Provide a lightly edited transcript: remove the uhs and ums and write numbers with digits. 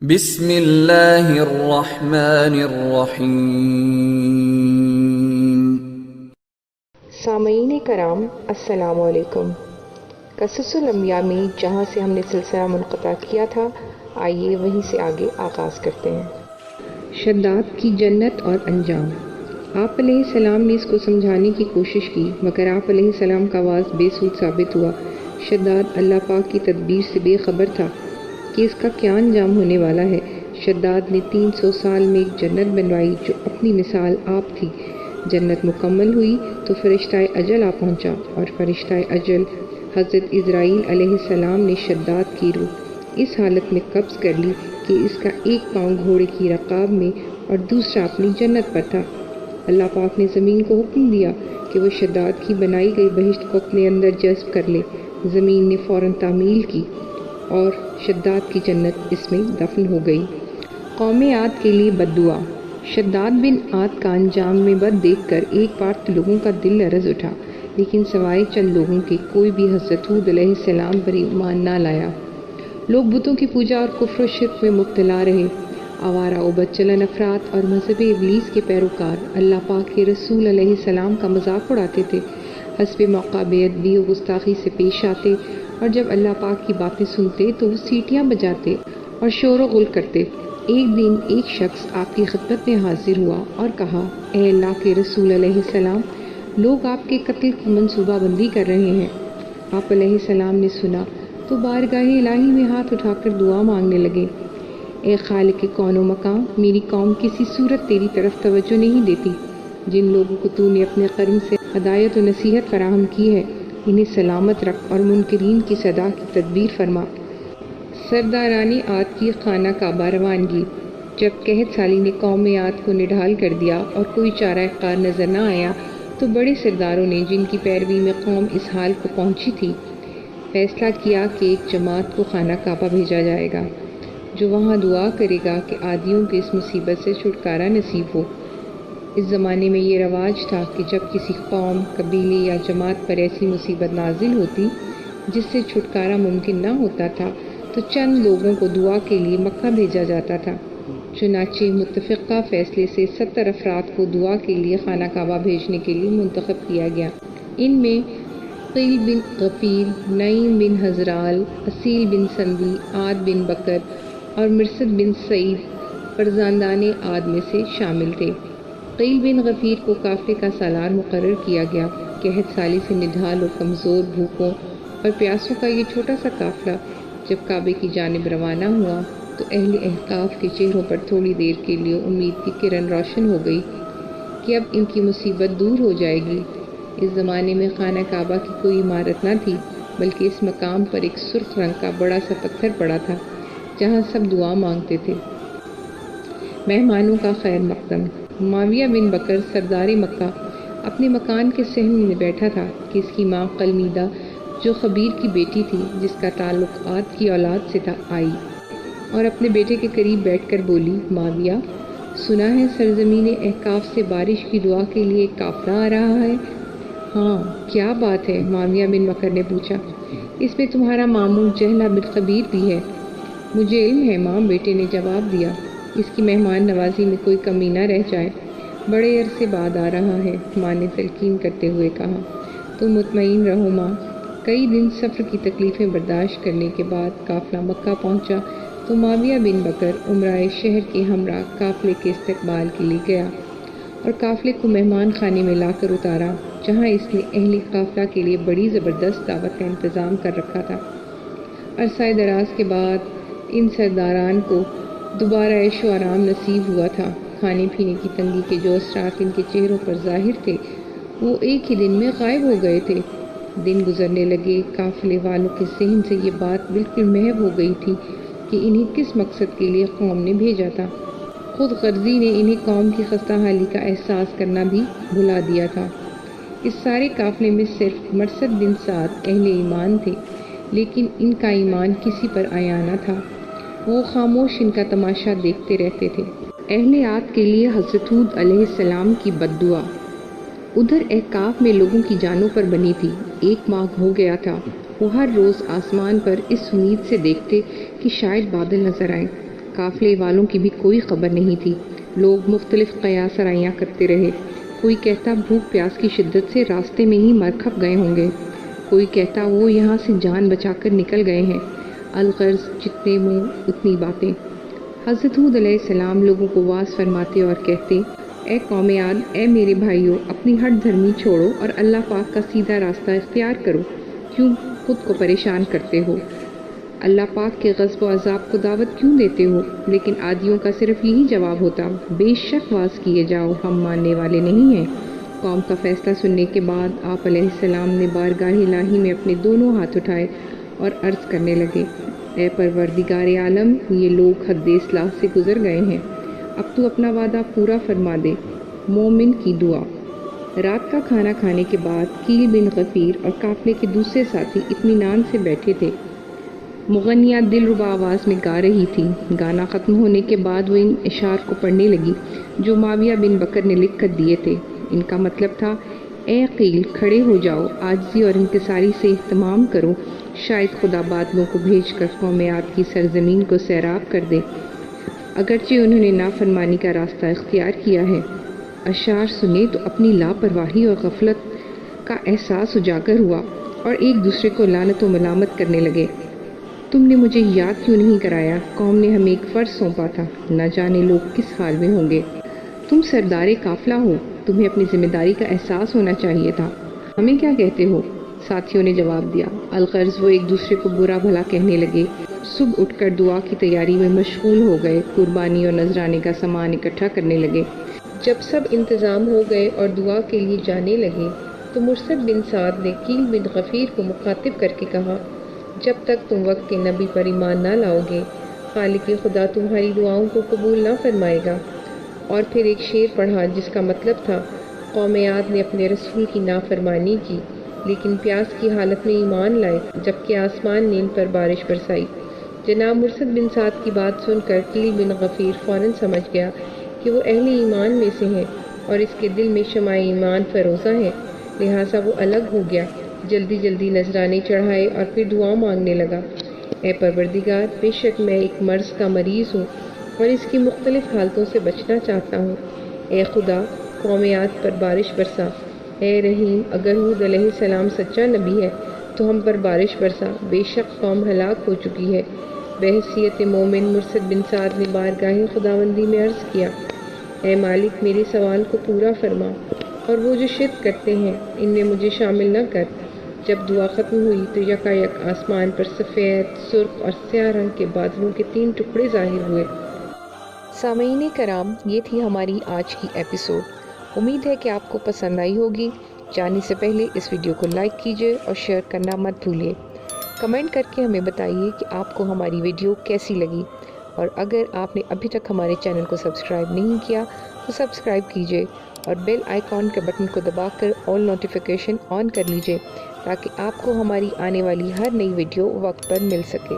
بسم اللہ الرحمن الرحیم۔ سامعین کرام السلام علیکم۔ قصص الانبیاء میں جہاں سے ہم نے سلسلہ منقطع کیا تھا، آئیے وہیں سے آگے آغاز کرتے ہیں۔ شداد کی جنت اور انجام۔ آپ علیہ السلام نے اس کو سمجھانے کی کوشش کی، مگر آپ علیہ السلام کا آواز بے سود ثابت ہوا۔ شداد اللہ پاک کی تدبیر سے بے خبر تھا کہ اس کا کیا انجام ہونے والا ہے۔ شداد نے 300 سال میں ایک جنت بنوائی جو اپنی مثال آپ تھی۔ جنت مکمل ہوئی تو فرشتہ اجل آ پہنچا، اور فرشتہ اجل حضرت عزرائیل علیہ السلام نے شداد کی روح اس حالت میں قبض کر لی کہ اس کا ایک پاؤں گھوڑے کی رکاب میں اور دوسرا اپنی جنت پر تھا۔ اللہ پاک نے زمین کو حکم دیا کہ وہ شداد کی بنائی گئی بہشت کو اپنے اندر جذب کر لے۔ زمین نے فوراً تعمیل کی اور شداد کی جنت اس میں دفن ہو گئی۔ قوم عاد کے لیے بد دعا۔ شداد بن عاد کا انجام میں بد دیکھ کر ایک بار تو لوگوں کا دل لرز اٹھا، لیکن سوائے چند لوگوں کے کوئی بھی حضرت ہود علیہ السلام پر ایمان نہ لایا۔ لوگ بتوں کی پوجا اور کفر و شرک میں مبتلا رہے۔ آوارہ و بدچلن افراد اور مذہب ابلیس کے پیروکار اللہ پاک کے رسول علیہ السلام کا مذاق اڑاتے تھے، حسب موقع بے ادبی و گستاخی سے پیش آتے، اور جب اللہ پاک کی باتیں سنتے تو وہ سیٹیاں بجاتے اور شور و غل کرتے۔ ایک دن ایک شخص آپ کی خدمت میں حاضر ہوا اور کہا، اے اللہ کے رسول علیہ السلام، لوگ آپ کے قتل کی منصوبہ بندی کر رہے ہیں۔ آپ علیہ السلام نے سنا تو بارگاہ الہی میں ہاتھ اٹھا کر دعا مانگنے لگے، اے خالق کون و مکان، میری قوم کسی صورت تیری طرف توجہ نہیں دیتی۔ جن لوگوں کو تو نے اپنے کرم سے ہدایت و نصیحت فراہم کی ہے، انہیں سلامت رکھ اور منکرین کی صدا کی تدبیر فرما۔ سرداران عاد کی خانہ کعبہ روانگی۔ جب قحط سالی نے قوم عاد کو نڈھال کر دیا اور کوئی چارہ کار نظر نہ آیا تو بڑے سرداروں نے، جن کی پیروی میں قوم اس حال کو پہنچی تھی، فیصلہ کیا کہ ایک جماعت کو خانہ کعبہ بھیجا جائے گا جو وہاں دعا کرے گا کہ عادیوں کے اس مصیبت سے چھٹکارا نصیب ہو۔ اس زمانے میں یہ رواج تھا کہ جب کسی قوم، قبیلے یا جماعت پر ایسی مصیبت نازل ہوتی جس سے چھٹکارا ممکن نہ ہوتا تھا تو چند لوگوں کو دعا کے لیے مکہ بھیجا جاتا تھا۔ چنانچہ متفقہ فیصلے سے 70 افراد کو دعا کے لیے خانہ کعبہ بھیجنے کے لیے منتخب کیا گیا۔ ان میں قیل بن غفیر، نعیم بن حزرال، اسیل بن سندی، عاد بن بکر اور مرثد بن سعید فرزندان عاد میں سے شامل تھے۔ قیل بن غفیر کو قافلے کا سالار مقرر کیا گیا۔ قحط سالی سے نڈھال اور کمزور، بھوکوں اور پیاسوں کا یہ چھوٹا سا قافلہ جب کعبے کی جانب روانہ ہوا تو اہل احقاف کے چہروں پر تھوڑی دیر کے لیے امید کی کرن روشن ہو گئی کہ اب ان کی مصیبت دور ہو جائے گی۔ اس زمانے میں خانہ کعبہ کی کوئی عمارت نہ تھی، بلکہ اس مقام پر ایک سرخ رنگ کا بڑا سا پتھر پڑا تھا جہاں سب دعا مانگتے تھے۔ مہمانوں کا خیر مقدم۔ معاویہ بن بکر سردار مکہ اپنے مکان کے صحن میں بیٹھا تھا کہ اس کی ماں قلمیدہ، جو خبیر کی بیٹی تھی جس کا تعلق عاد کی اولاد سے تھا، آئی اور اپنے بیٹے کے قریب بیٹھ کر بولی، معاویہ، سنا ہے سرزمین احقاف سے بارش کی دعا کے لیے ایک قافلہ آ رہا ہے؟ ہاں، کیا بات ہے؟ معاویہ بن بکر نے پوچھا۔ اس میں تمہارا ماموں جہلہ بن خبیر بھی ہے؟ مجھے علم ہے ماں، بیٹے نے جواب دیا۔ اس کی مہمان نوازی میں کوئی کمی نہ رہ جائے۔ بڑے عرصے بعد آ رہا ہے، ماں نے تلقین کرتے ہوئے کہا۔ تم مطمئن رہو ماں۔ کئی دن سفر کی تکلیفیں برداشت کرنے کے بعد قافلہ مکہ پہنچا تو معاویہ بن بکر امرائے شہر کے ہمراہ قافلے کے استقبال کے لیے گیا اور قافلے کو مہمان خانے میں لا کر اتارا، جہاں اس نے اہل قافلہ کے لیے بڑی زبردست دعوت کا انتظام کر رکھا تھا۔ عرصہ دراز کے بعد ان سرداران کو دوبارہ عیش و آرام نصیب ہوا تھا۔ کھانے پینے کی تنگی کے جو اثرات ان کے چہروں پر ظاہر تھے وہ ایک ہی دن میں غائب ہو گئے تھے۔ دن گزرنے لگے، قافلے والوں کے ذہن سے یہ بات بالکل محو ہو گئی تھی کہ انہیں کس مقصد کے لیے قوم نے بھیجا تھا۔ خود غرضی نے انہیں قوم کی خستہ حالی کا احساس کرنا بھی بھلا دیا تھا۔ اس سارے قافلے میں صرف مرثد بن سعد اہل ایمان تھے، لیکن ان کا ایمان کسی پر عیاں نہ تھا۔ وہ خاموش ان کا تماشا دیکھتے رہتے تھے۔ اہل عاد کے لیے حضرت ہود علیہ السلام کی بد دعا۔ ادھر احقاف میں لوگوں کی جانوں پر بنی تھی۔ ایک ماہ ہو گیا تھا، وہ ہر روز آسمان پر اس امید سے دیکھتے کہ شاید بادل نظر آئیں۔ قافلے والوں کی بھی کوئی خبر نہیں تھی۔ لوگ مختلف قیاس آرائیاں کرتے رہے۔ کوئی کہتا بھوک پیاس کی شدت سے راستے میں ہی مر کھپ گئے ہوں گے، کوئی کہتا وہ یہاں سے جان بچا کر نکل گئے ہیں۔ الغرض جتنے منہ اتنی باتیں۔ حضرت ہود علیہ السلام لوگوں کو واعظ فرماتے اور کہتے، اے قوم عاد، اے میرے بھائیوں، اپنی ہٹ دھرمی چھوڑو اور اللہ پاک کا سیدھا راستہ اختیار کرو۔ کیوں خود کو پریشان کرتے ہو؟ اللہ پاک کے غضب و عذاب کو دعوت کیوں دیتے ہو؟ لیکن عادیوں کا صرف یہی جواب ہوتا، بے شک واعظ کیے جاؤ، ہم ماننے والے نہیں ہیں۔ قوم کا فیصلہ سننے کے بعد آپ علیہ السلام نے بارگاہ الہی میں اپنے دونوں ہاتھ اٹھائے اور عرض کرنے لگے، اے پروردگار عالم، یہ لوگ حد اصلاح سے گزر گئے ہیں، اب تو اپنا وعدہ پورا فرما دے۔ مومن کی دعا۔ رات کا کھانا کھانے کے بعد کیل بن غفیر اور قافلے کے دوسرے ساتھی اطمینان سے بیٹھے تھے۔ مغنیہ دلربا آواز میں گا رہی تھی۔ گانا ختم ہونے کے بعد وہ ان اشعار کو پڑھنے لگی جو معاویہ بن بکر نے لکھ کر دیے تھے۔ ان کا مطلب تھا، اے قیل، کھڑے ہو جاؤ، عاجزی اور انکساری سے اہتمام کرو، شاید خدا بادلوں کو بھیج کر قوم عاد کی سرزمین کو سیراب کر دے، اگرچہ انہوں نے نافرمانی کا راستہ اختیار کیا ہے۔ اشعار سنے تو اپنی لاپرواہی اور غفلت کا احساس اجاگر ہوا اور ایک دوسرے کو لعنت و ملامت کرنے لگے۔ تم نے مجھے یاد کیوں نہیں کرایا؟ قوم نے ہمیں ایک فرض سونپا تھا، نہ جانے لوگ کس حال میں ہوں گے۔ تم سردار قافلہ ہو، تمہیں اپنی ذمہ داری کا احساس ہونا چاہیے تھا، ہمیں کیا کہتے ہو؟ ساتھیوں نے جواب دیا۔ الغرض وہ ایک دوسرے کو برا بھلا کہنے لگے۔ صبح اٹھ کر دعا کی تیاری میں مشغول ہو گئے، قربانی اور نذرانے کا سامان اکٹھا کرنے لگے۔ جب سب انتظام ہو گئے اور دعا کے لیے جانے لگے تو مرثد بن سعد نے کیل بن غفیر کو مخاطب کر کے کہا، جب تک تم وقت کے نبی پر ایمان نہ لاؤ گے، خالق خدا تمہاری دعاؤں کو قبول نہ فرمائے گا۔ اور پھر ایک شعر پڑھا جس کا مطلب تھا، قوم عاد نے اپنے رسول کی نافرمانی کی لیکن پیاس کی حالت میں ایمان لائے، جبکہ آسمان نے ان پر بارش برسائی۔ جناب مرثد بن سعد کی بات سن کر کیل بن غفیر فوراً سمجھ گیا کہ وہ اہل ایمان میں سے ہیں اور اس کے دل میں شمع ایمان فروزہ ہے، لہٰذا وہ الگ ہو گیا، جلدی جلدی نذرانے چڑھائے اور پھر دعا مانگنے لگا، اے پروردگار، بے شک میں ایک مرض کا مریض ہوں اور اس کی مختلف حالتوں سے بچنا چاہتا ہوں۔ اے خدا، قوم عاد پر بارش برسا۔ اے رحیم، اگر ہود علیہ السلام سچا نبی ہے تو ہم پر بارش برسا، بے شک قوم ہلاک ہو چکی ہے۔ بحیثیت مومن مرثد بن سعد نے بارگاہ خداوندی میں عرض کیا، اے مالک، میرے سوال کو پورا فرما اور وہ جو شرک کرتے ہیں ان میں مجھے شامل نہ کر۔ جب دعا ختم ہوئی تو یکایک آسمان پر سفید، سرخ اور سیاہ رنگ کے بادلوں کے 3 ٹکڑے ظاہر ہوئے۔ سامعین کرام، یہ تھی ہماری آج کی ایپیسوڈ۔ امید ہے کہ آپ کو پسند آئی ہوگی۔ جانے سے پہلے اس ویڈیو کو لائک کیجیے اور شیئر کرنا مت بھولیے۔ کمنٹ کر کے ہمیں بتائیے کہ آپ کو ہماری ویڈیو کیسی لگی، اور اگر آپ نے ابھی تک ہمارے چینل کو سبسکرائب نہیں کیا تو سبسکرائب کیجیے اور بیل آئیکن کے بٹن کو دبا کر آل نوٹیفیکیشن آن کر لیجیے تاکہ آپ کو ہماری آنے والی ہر نئی ویڈیو وقت پر مل سکے۔